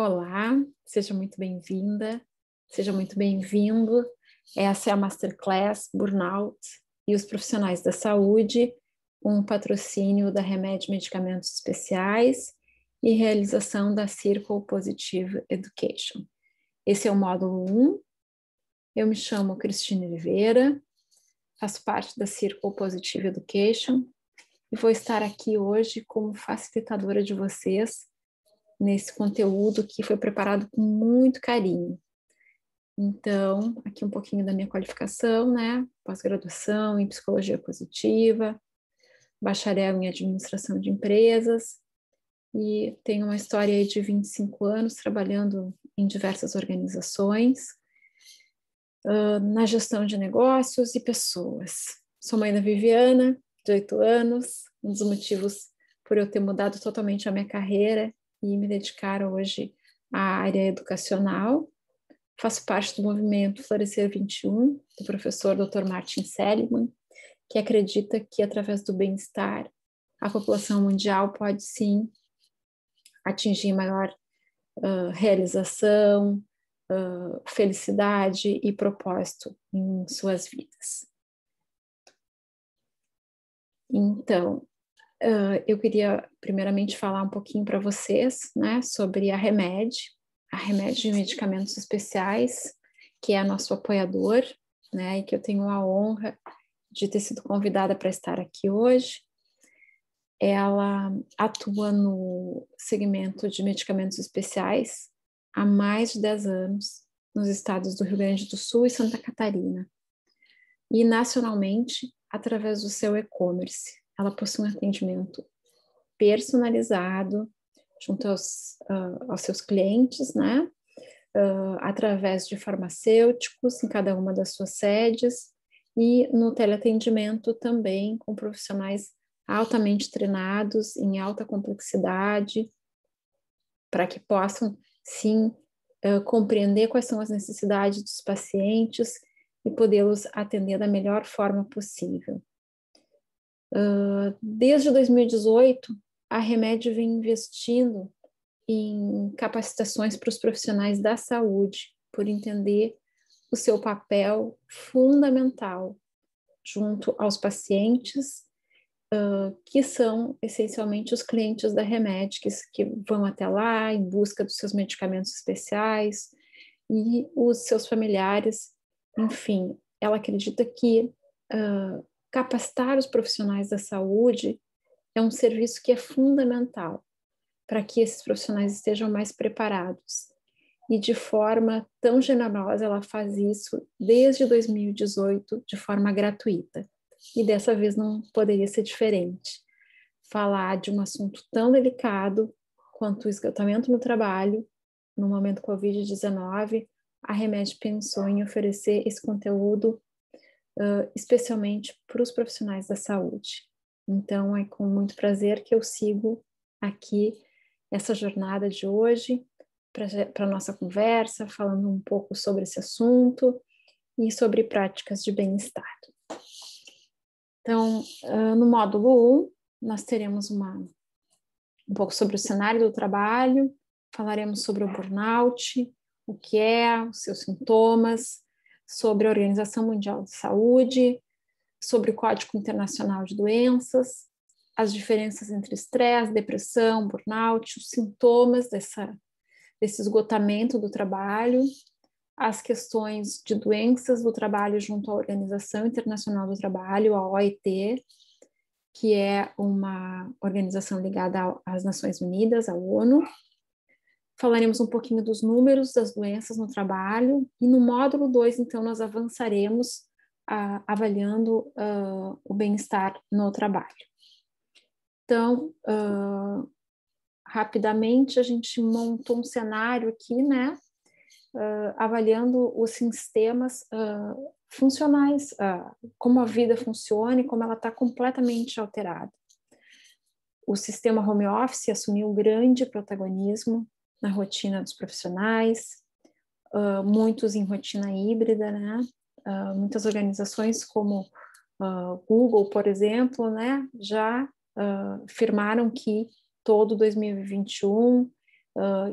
Olá, seja muito bem-vinda, seja muito bem-vindo. Essa é a Masterclass Burnout e os Profissionais da Saúde, um patrocínio da Remédio Medicamentos Especiais e realização da Circle Positive Education. Esse é o módulo 1. Eu me chamo Cristina Oliveira, faço parte da Circle Positive Education e vou estar aqui hoje como facilitadora de vocês nesse conteúdo que foi preparado com muito carinho. Então, aqui um pouquinho da minha qualificação, né? Pós-graduação em Psicologia Positiva, bacharel em Administração de Empresas, e tenho uma história aí de 25 anos trabalhando em diversas organizações, na gestão de negócios e pessoas. Sou mãe da Viviana, de 8 anos, um dos motivos por eu ter mudado totalmente a minha carreira e me dedicar hoje à área educacional. Faço parte do movimento Florescer 21, do professor Dr. Martin Seligman, que acredita que através do bem-estar a população mundial pode sim atingir maior realização, felicidade e propósito em suas vidas. Então, eu queria primeiramente falar um pouquinho para vocês, né, sobre a Remédio de Medicamentos Especiais, que é nosso apoiador, né, e que eu tenho a honra de ter sido convidada para estar aqui hoje. Ela atua no segmento de medicamentos especiais há mais de 10 anos, nos estados do Rio Grande do Sul e Santa Catarina, e nacionalmente através do seu e-commerce. Ela possui um atendimento personalizado junto aos seus clientes, né? Através de farmacêuticos em cada uma das suas sedes e no teleatendimento também com profissionais altamente treinados, em alta complexidade, para que possam, sim, compreender quais são as necessidades dos pacientes e podê-los atender da melhor forma possível. Desde 2018, a Remédio vem investindo em capacitações para os profissionais da saúde, por entender o seu papel fundamental junto aos pacientes, que são essencialmente os clientes da Remédio, que vão até lá em busca dos seus medicamentos especiais, e os seus familiares. Enfim, ela acredita que capacitar os profissionais da saúde é um serviço que é fundamental para que esses profissionais estejam mais preparados. E de forma tão generosa, ela faz isso desde 2018, de forma gratuita. E dessa vez não poderia ser diferente. Falar de um assunto tão delicado quanto o esgotamento no trabalho, no momento Covid-19, a Remédio pensou em oferecer esse conteúdo especialmente para os profissionais da saúde. Então, é com muito prazer que eu sigo aqui essa jornada de hoje para a nossa conversa, falando um pouco sobre esse assunto e sobre práticas de bem-estar. Então, no módulo 1, nós teremos um pouco sobre o cenário do trabalho, falaremos sobre o burnout, o que é, os seus sintomas, sobre a Organização Mundial de Saúde, sobre o Código Internacional de Doenças, as diferenças entre estresse, depressão, burnout, os sintomas desse esgotamento do trabalho, as questões de doenças do trabalho junto à Organização Internacional do Trabalho, a OIT, que é uma organização ligada às Nações Unidas, à ONU. Falaremos um pouquinho dos números das doenças no trabalho, e no módulo 2, então, nós avançaremos avaliando o bem-estar no trabalho. Então, rapidamente, a gente montou um cenário aqui, né, avaliando os sistemas funcionais, como a vida funciona e como ela está completamente alterada. O sistema home office assumiu um grande protagonismo na rotina dos profissionais, muitos em rotina híbrida, né? Muitas organizações como Google, por exemplo, né, já afirmaram que todo 2021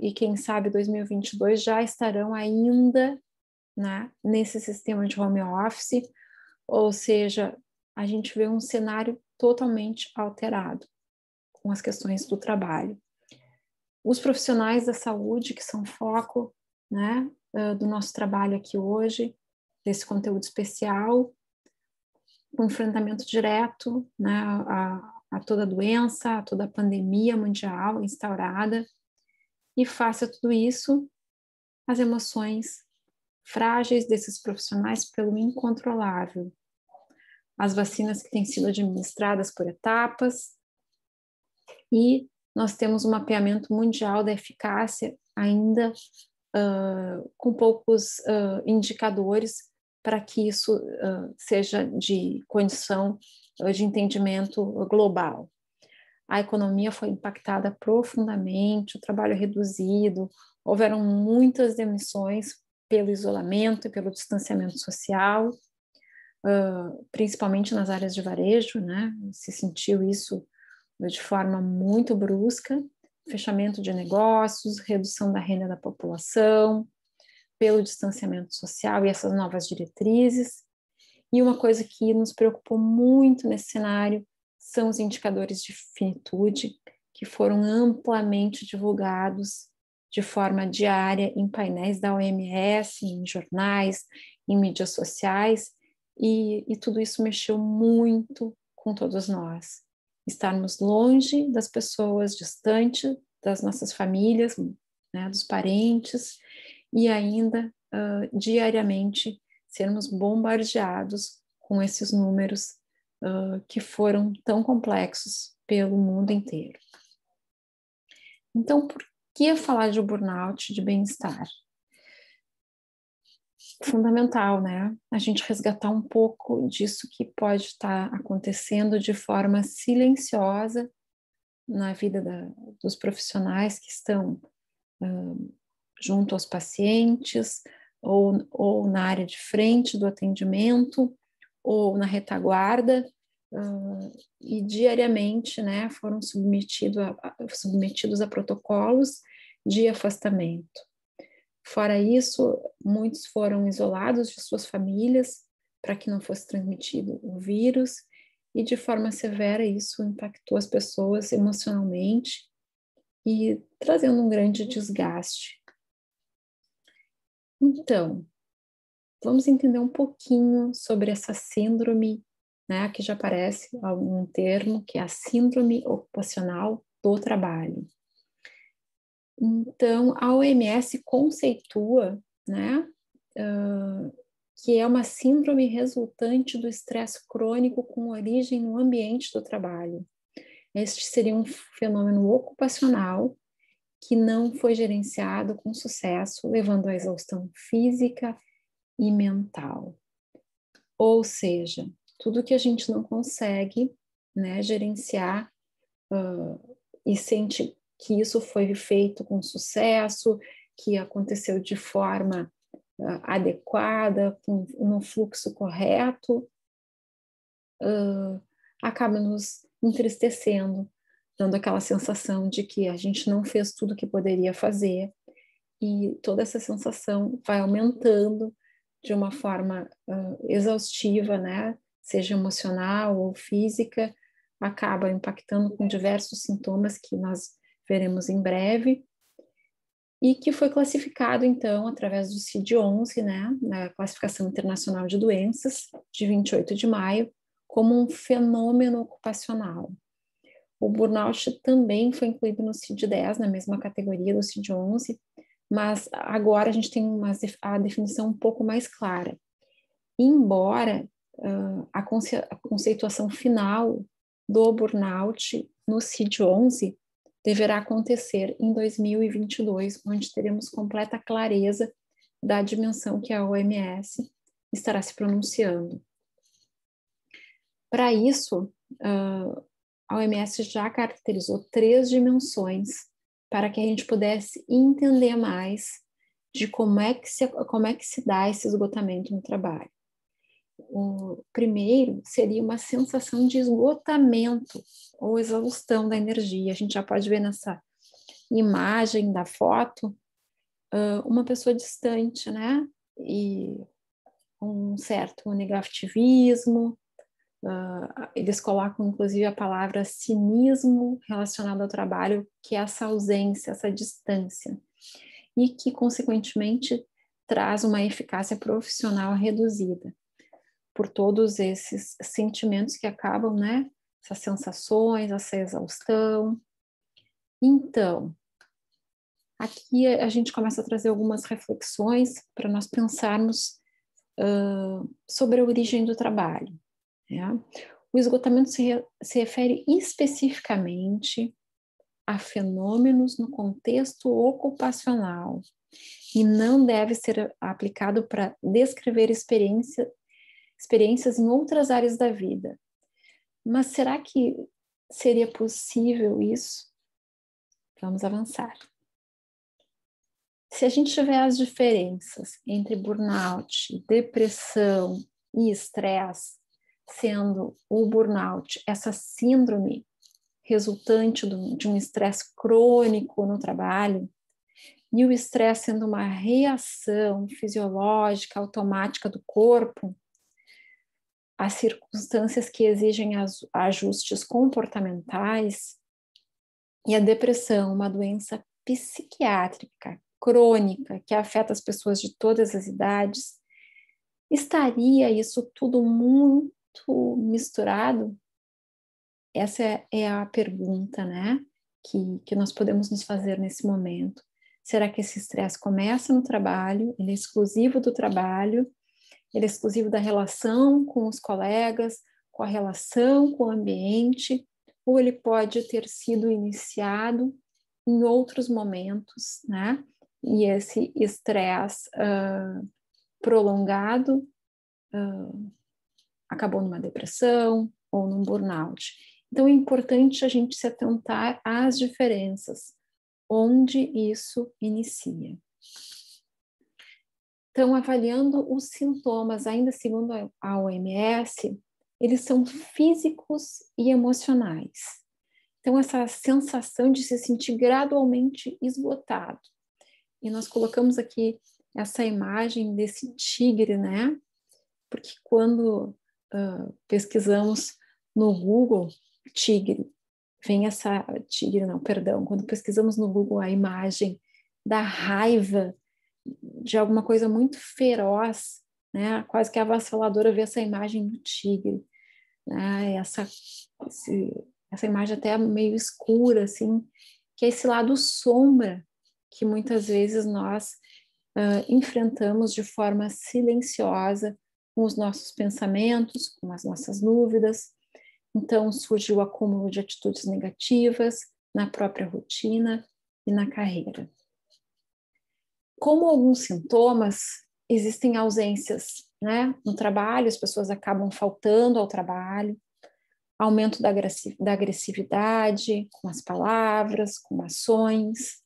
e quem sabe 2022 já estarão ainda, né, nesse sistema de home office, ou seja, a gente vê um cenário totalmente alterado com as questões do trabalho. Os profissionais da saúde, que são foco, né, do nosso trabalho aqui hoje, desse conteúdo especial, com enfrentamento direto, né, a toda a doença, a toda a pandemia mundial instaurada, e face a tudo isso, as emoções frágeis desses profissionais pelo incontrolável, as vacinas que têm sido administradas por etapas, e nós temos um mapeamento mundial da eficácia ainda com poucos indicadores para que isso seja de condição de entendimento global. A economia foi impactada profundamente, o trabalho reduzido, houveram muitas demissões pelo isolamento e pelo distanciamento social, principalmente nas áreas de varejo, né? Se sentiu isso de forma muito brusca, fechamento de negócios, redução da renda da população, pelo distanciamento social e essas novas diretrizes. E uma coisa que nos preocupou muito nesse cenário são os indicadores de finitude, que foram amplamente divulgados de forma diária em painéis da OMS, em jornais, em mídias sociais, e tudo isso mexeu muito com todos nós. Estarmos longe das pessoas, distante das nossas famílias, né, dos parentes, e ainda diariamente sermos bombardeados com esses números que foram tão complexos pelo mundo inteiro. Então, por que falar de burnout, de bem-estar? Fundamental, né? A gente resgatar um pouco disso que pode estar acontecendo de forma silenciosa na vida dos profissionais que estão junto aos pacientes, ou na área de frente do atendimento, ou na retaguarda, e diariamente, né, foram submetidos a protocolos de afastamento. Fora isso, muitos foram isolados de suas famílias para que não fosse transmitido o vírus, e de forma severa isso impactou as pessoas emocionalmente e trazendo um grande desgaste. Então, vamos entender um pouquinho sobre essa síndrome, né, que já aparece algum termo, que é a síndrome ocupacional do trabalho. Então, a OMS conceitua, né, que é uma síndrome resultante do estresse crônico com origem no ambiente do trabalho. Este seria um fenômeno ocupacional que não foi gerenciado com sucesso, levando à exaustão física e mental. Ou seja, tudo que a gente não consegue, né, gerenciar e sente que isso foi feito com sucesso, que aconteceu de forma adequada, no fluxo correto, acaba nos entristecendo, dando aquela sensação de que a gente não fez tudo o que poderia fazer, e toda essa sensação vai aumentando de uma forma exaustiva, né? Seja emocional ou física, acaba impactando com diversos sintomas que nós veremos em breve, e que foi classificado, então, através do CID-11, né, na Classificação Internacional de Doenças, de 28 de maio, como um fenômeno ocupacional. O burnout também foi incluído no CID-10, na mesma categoria do CID-11, mas agora a gente tem a definição um pouco mais clara. Embora a conceituação final do burnout no CID-11 deverá acontecer em 2022, onde teremos completa clareza da dimensão que a OMS estará se pronunciando. Para isso, a OMS já caracterizou 3 dimensões para que a gente pudesse entender mais de como é que se dá esse esgotamento no trabalho. O primeiro seria uma sensação de esgotamento ou exaustão da energia. A gente já pode ver imagem da foto uma pessoa distante, né? E um certo negativismo. Eles colocam, inclusive, a palavra cinismo relacionado ao trabalho, que é essa ausência, essa distância, e que, consequentemente, traz uma eficácia profissional reduzida por todos esses sentimentos que acabam, né? Essas sensações, essa exaustão. Então, aqui a gente começa a trazer algumas reflexões para nós pensarmos sobre a origem do trabalho. Né? O esgotamento se refere especificamente a fenômenos no contexto ocupacional e não deve ser aplicado para descrever experiências em outras áreas da vida. Mas será que seria possível isso? Vamos avançar. Se a gente tiver as diferenças entre burnout, depressão e estresse, sendo o burnout essa síndrome resultante de um estresse crônico no trabalho, e o estresse sendo uma reação fisiológica, automática do corpo, as circunstâncias que exigem ajustes comportamentais, e a depressão, uma doença psiquiátrica crônica que afeta as pessoas de todas as idades, estaria isso tudo muito misturado? Essa é a pergunta, né, que nós podemos nos fazer nesse momento. Será que esse estresse começa no trabalho, ele é exclusivo do trabalho, ele é exclusivo da relação com os colegas, com a relação com o ambiente, ou ele pode ter sido iniciado em outros momentos, né? E esse estresse prolongado acabou numa depressão ou num burnout. Então é importante a gente se atentar às diferenças, onde isso inicia. Então, avaliando os sintomas, ainda segundo a OMS, eles são físicos e emocionais. Então, essa sensação de se sentir gradualmente esgotado. E nós colocamos aqui essa imagem desse tigre, né? Porque quando pesquisamos no Google, tigre, vem essa... Tigre não, perdão. Quando pesquisamos no Google a imagem da raiva, de alguma coisa muito feroz, né? Quase que avassaladora ver essa imagem do tigre, né? Essa imagem até meio escura, assim, que é esse lado sombra que muitas vezes nós enfrentamos de forma silenciosa com os nossos pensamentos, com as nossas dúvidas. Então surge o acúmulo de atitudes negativas na própria rotina e na carreira. Como alguns sintomas, existem ausências, né? No trabalho, as pessoas acabam faltando ao trabalho, aumento da agressividade com as palavras, com ações,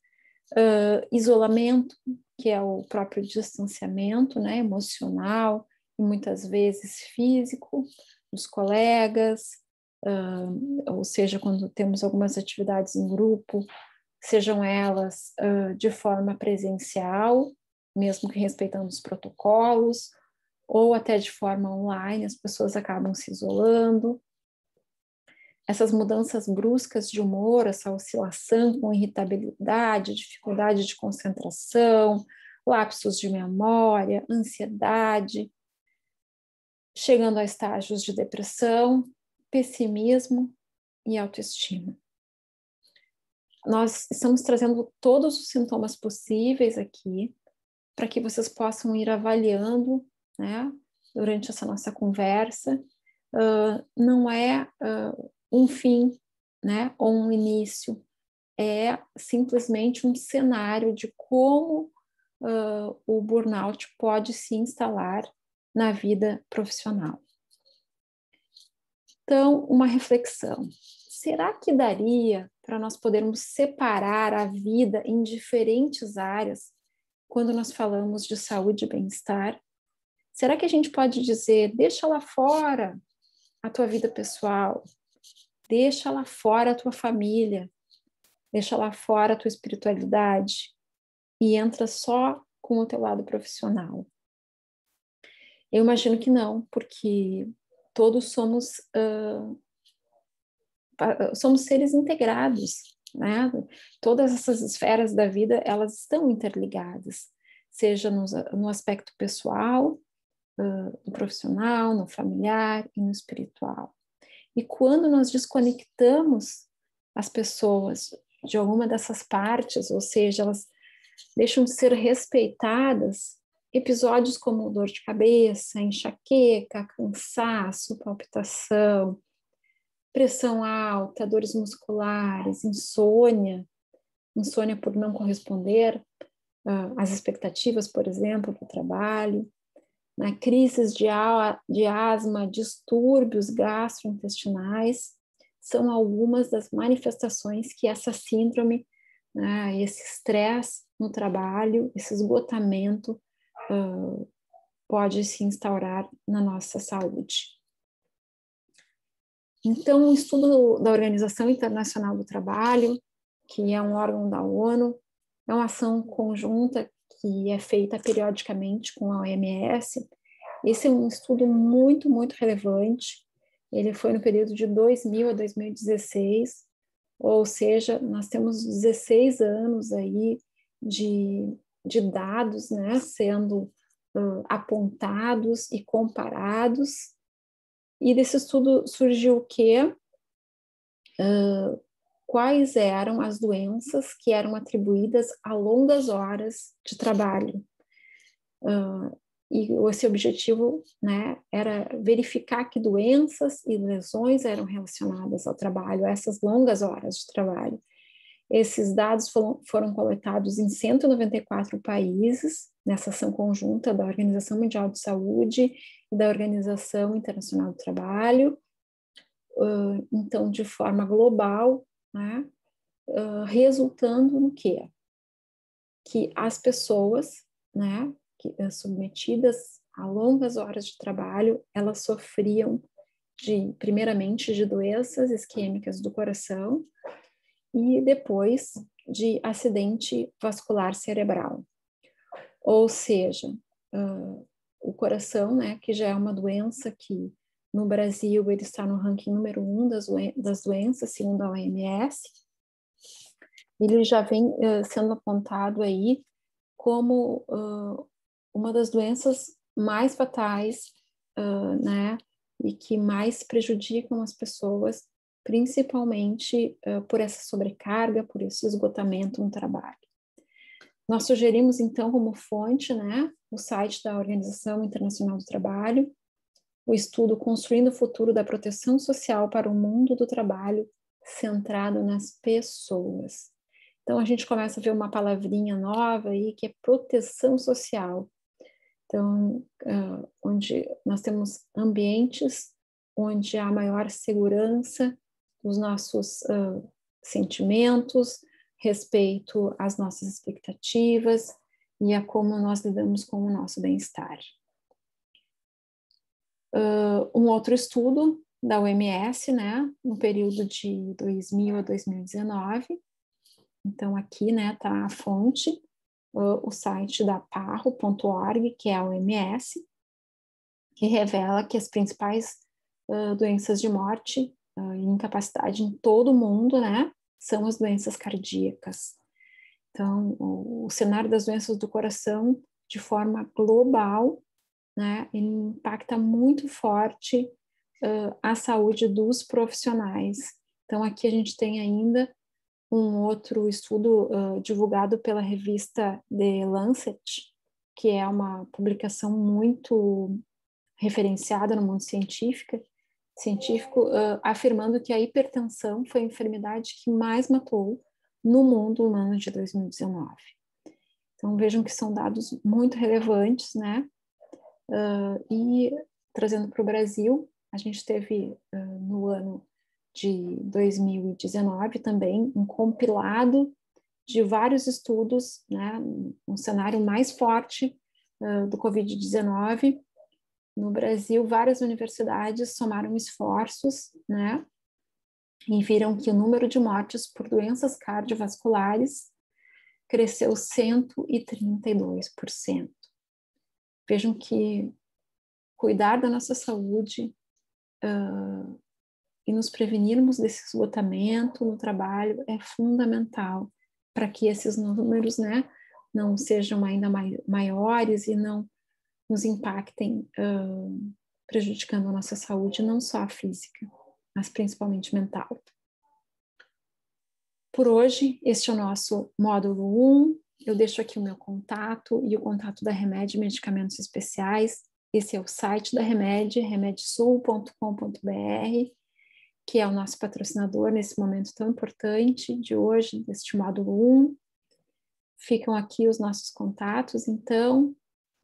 isolamento, que é o próprio distanciamento, né, emocional e muitas vezes físico, dos colegas, ou seja, quando temos algumas atividades em grupo, sejam elas de forma presencial, mesmo que respeitando os protocolos, ou até de forma online, as pessoas acabam se isolando. Essas mudanças bruscas de humor, essa oscilação com irritabilidade, dificuldade de concentração, lapsos de memória, ansiedade, chegando a estágios de depressão, pessimismo e autoestima. Nós estamos trazendo todos os sintomas possíveis aqui para que vocês possam ir avaliando, né, durante essa nossa conversa. Não é um fim, né, ou um início, é simplesmente um cenário de como o burnout pode se instalar na vida profissional. Então, uma reflexão. Será que daria para nós podermos separar a vida em diferentes áreas quando nós falamos de saúde e bem-estar? Será que a gente pode dizer, deixa lá fora a tua vida pessoal, deixa lá fora a tua família, deixa lá fora a tua espiritualidade e entra só com o teu lado profissional? Eu imagino que não, porque todos somos seres integrados, né? Todas essas esferas da vida, elas estão interligadas, seja no aspecto pessoal, no profissional, no familiar e no espiritual. E quando nós desconectamos as pessoas de alguma dessas partes, ou seja, elas deixam de ser respeitadas, episódios como dor de cabeça, enxaqueca, cansaço, palpitação, pressão alta, dores musculares, insônia por não corresponder às expectativas, por exemplo, do trabalho, né? Crises de asma, distúrbios gastrointestinais, são algumas das manifestações que essa síndrome, né, esse estresse no trabalho, esse esgotamento pode se instaurar na nossa saúde. Então, o estudo da Organização Internacional do Trabalho, que é um órgão da ONU, é uma ação conjunta que é feita periodicamente com a OMS. Esse é um estudo muito, muito relevante. Ele foi no período de 2000 a 2016, ou seja, nós temos 16 anos aí de dados, né, sendo apontados e comparados. E desse estudo surgiu o quê? Quais eram as doenças que eram atribuídas a longas horas de trabalho. E esse objetivo, né, era verificar que doenças e lesões eram relacionadas ao trabalho, a essas longas horas de trabalho. Esses dados foram coletados em 194 países, nessa ação conjunta da Organização Mundial de Saúde e da Organização Internacional do Trabalho, então, de forma global, né, resultando no quê? Que as pessoas, né, submetidas a longas horas de trabalho, elas sofriam primeiramente, de doenças isquêmicas do coração e depois de acidente vascular cerebral. Ou seja, o coração, né, que já é uma doença que no Brasil ele está no ranking número 1 das doenças, segundo a OMS, ele já vem sendo apontado aí como uma das doenças mais fatais, né, e que mais prejudicam as pessoas, principalmente por essa sobrecarga, por esse esgotamento no trabalho. Nós sugerimos, então, como fonte, né, o site da Organização Internacional do Trabalho, o estudo Construindo o Futuro da Proteção Social para o Mundo do Trabalho, centrado nas pessoas. Então, a gente começa a ver uma palavrinha nova aí, que é proteção social. Então, onde nós temos ambientes onde há maior segurança dos nossos sentimentos, respeito às nossas expectativas e a como nós lidamos com o nosso bem-estar. Um outro estudo da OMS, né, no período de 2000 a 2019, então aqui, né, tá a fonte, o site da parro.org, que é a OMS, que revela que as principais doenças de morte e incapacidade em todo o mundo, né, são as doenças cardíacas. Então, o cenário das doenças do coração, de forma global, né, ele impacta muito forte a saúde dos profissionais. Então, aqui a gente tem ainda um outro estudo divulgado pela revista The Lancet, que é uma publicação muito referenciada no mundo científico, afirmando que a hipertensão foi a enfermidade que mais matou no mundo no ano de 2019. Então, vejam que são dados muito relevantes, né? E trazendo para o Brasil, a gente teve no ano de 2019 também um compilado de vários estudos, né, um cenário mais forte do Covid-19. No Brasil, várias universidades somaram esforços, né, e viram que o número de mortes por doenças cardiovasculares cresceu 132%. Vejam que cuidar da nossa saúde e nos prevenirmos desse esgotamento no trabalho é fundamental para que esses números, né, não sejam ainda maiores e não nos impactem, prejudicando a nossa saúde, não só a física, mas principalmente mental. Por hoje, este é o nosso módulo 1. Eu deixo aqui o meu contato e o contato da Remed Medicamentos Especiais. Esse é o site da Remed, remedsul.com.br, que é o nosso patrocinador nesse momento tão importante de hoje, deste módulo 1. Ficam aqui os nossos contatos, então,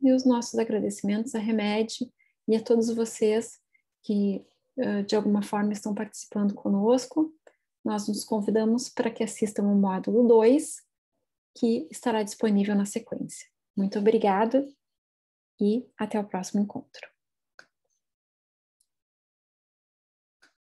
e os nossos agradecimentos à Remed e a todos vocês que, de alguma forma, estão participando conosco. Nós nos convidamos para que assistam o módulo 2, que estará disponível na sequência. Muito obrigada e até o próximo encontro.